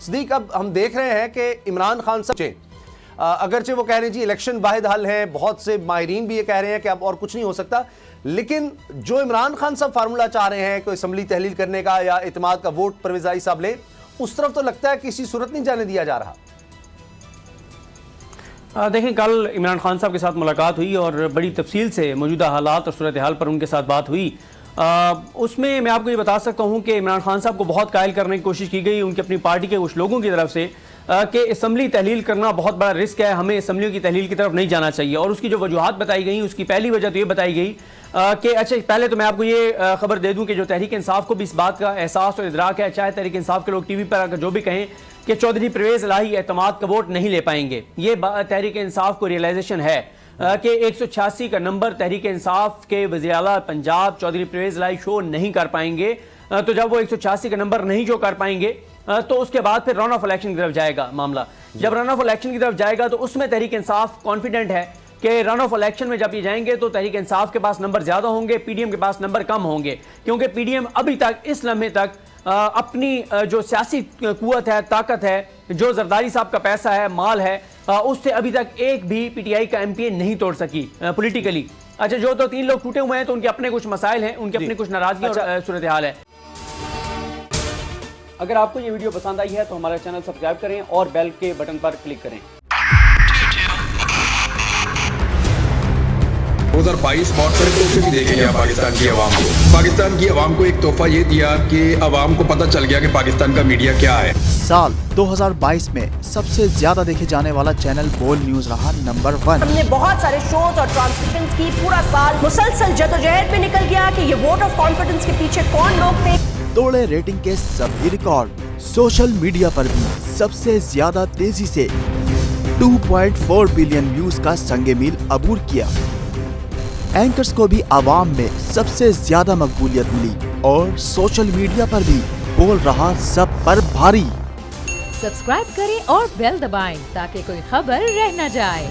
صدیق، اب ہم دیکھ رہے ہیں کہ عمران خان صاحب اگرچہ وہ کہہ رہے ہیں جی الیکشن واحد حل ہے، بہت سے ماہرین بھی یہ کہہ رہے ہیں کہ اب اور کچھ نہیں ہو سکتا، لیکن جو عمران خان صاحب فارمولا چاہ رہے ہیں کوئی اسمبلی تحلیل کرنے کا یا اعتماد کا ووٹ پرویز الہی صاحب لیں، اس طرف تو لگتا ہے کسی صورت نہیں جانے دیا جا رہا۔ دیکھیں، کل عمران خان صاحب کے ساتھ ملاقات ہوئی اور بڑی تفصیل سے موجودہ حالات اور صورتحال پر ان کے ساتھ بات ہوئی۔ اس میں میں آپ کو یہ بتا سکتا ہوں کہ عمران خان صاحب کو بہت قائل کرنے کی کوشش کی گئی ان کی اپنی پارٹی کے کچھ لوگوں کی طرف سے کہ اسمبلی تحلیل کرنا بہت بڑا رسک ہے، ہمیں اسمبلیوں کی تحلیل کی طرف نہیں جانا چاہیے۔ اور اس کی جو وجوہات بتائی گئیں، اس کی پہلی وجہ تو یہ بتائی گئی کہ اچھا، پہلے تو میں آپ کو یہ خبر دے دوں کہ جو تحریک انصاف کو بھی اس بات کا احساس اور ادراک ہے، چاہے تحریک انصاف کے لوگ ٹی وی پر آ کر جو بھی کہیں کہ چودھری پرویز الہی اعتماد کا ووٹ نہیں لے پائیں گے، یہ تحریک انصاف کو ریئلائزیشن ہے کہ 186 کا نمبر تحریک انصاف کے وزیر اعلیٰ پنجاب چودھری پرویز الہی شو نہیں کر پائیں گے۔ تو جب وہ 186 کا نمبر نہیں جو کر پائیں گے تو اس کے بعد پھر رن آف الیکشن کی طرف جائے گا معاملہ۔ جب رن آف الیکشن کی طرف جائے گا تو اس میں تحریک انصاف کانفیڈنٹ ہے کہ رن آف الیکشن میں جب یہ جائیں گے تو تحریک انصاف کے پاس نمبر زیادہ ہوں گے، پی ڈی ایم کے پاس نمبر کم ہوں گے، کیونکہ پی ڈی ایم ابھی تک اس لمحے تک اپنی جو سیاسی قوت ہے، طاقت ہے، جو زرداری صاحب کا پیسہ ہے، مال ہے، اس سے ابھی تک ایک بھی پی ٹی آئی کا ایم پی اے نہیں توڑ سکی پولیٹیکلی۔ اچھا، جو تو 3 لوگ ٹوٹے ہوئے ہیں تو ان کے اپنے کچھ مسائل ہیں، ان کے اپنے کچھ ناراضگی اور صورتحال ہے۔ اگر آپ کو یہ ویڈیو پسند آئی ہے تو ہمارا چینل سبسکرائب کریں اور بیل کے بٹن پر کلک کریں۔ 2022 بہت سارے تحفے بھی دیکھیں گے پاکستان کی عوام کو۔ پاکستان کی عوام کو ایک تحفہ یہ دیا کہ عوام کو پتہ چل گیا کہ پاکستان کا میڈیا کیا ہے۔ سال 2022 میں سب سے زیادہ دیکھے جانے والا چینل بول نیوز رہا نمبر 1۔ ہم نے بہت سارے شوز اور ٹرانسمیشنز کی، پورا سال مسلسل جدوجہد میں نکل گیا کہ یہ ووٹ آف کانفیڈنس کے پیچھے کون لوگ تھے۔ توڑے ریٹنگ کے سبھی ریکارڈ، سوشل میڈیا پر بھی سب سے زیادہ تیزی سے 2.4 بلین ویوز کا سنگ میل عبور کیا۔ اینکرز کو بھی عوام میں سب سے زیادہ مقبولیت ملی اور سوشل میڈیا پر بھی بول رہا سب پر بھاری۔ سبسکرائب کریں اور بیل دبائیں تاکہ کوئی خبر رہ نہ جائے۔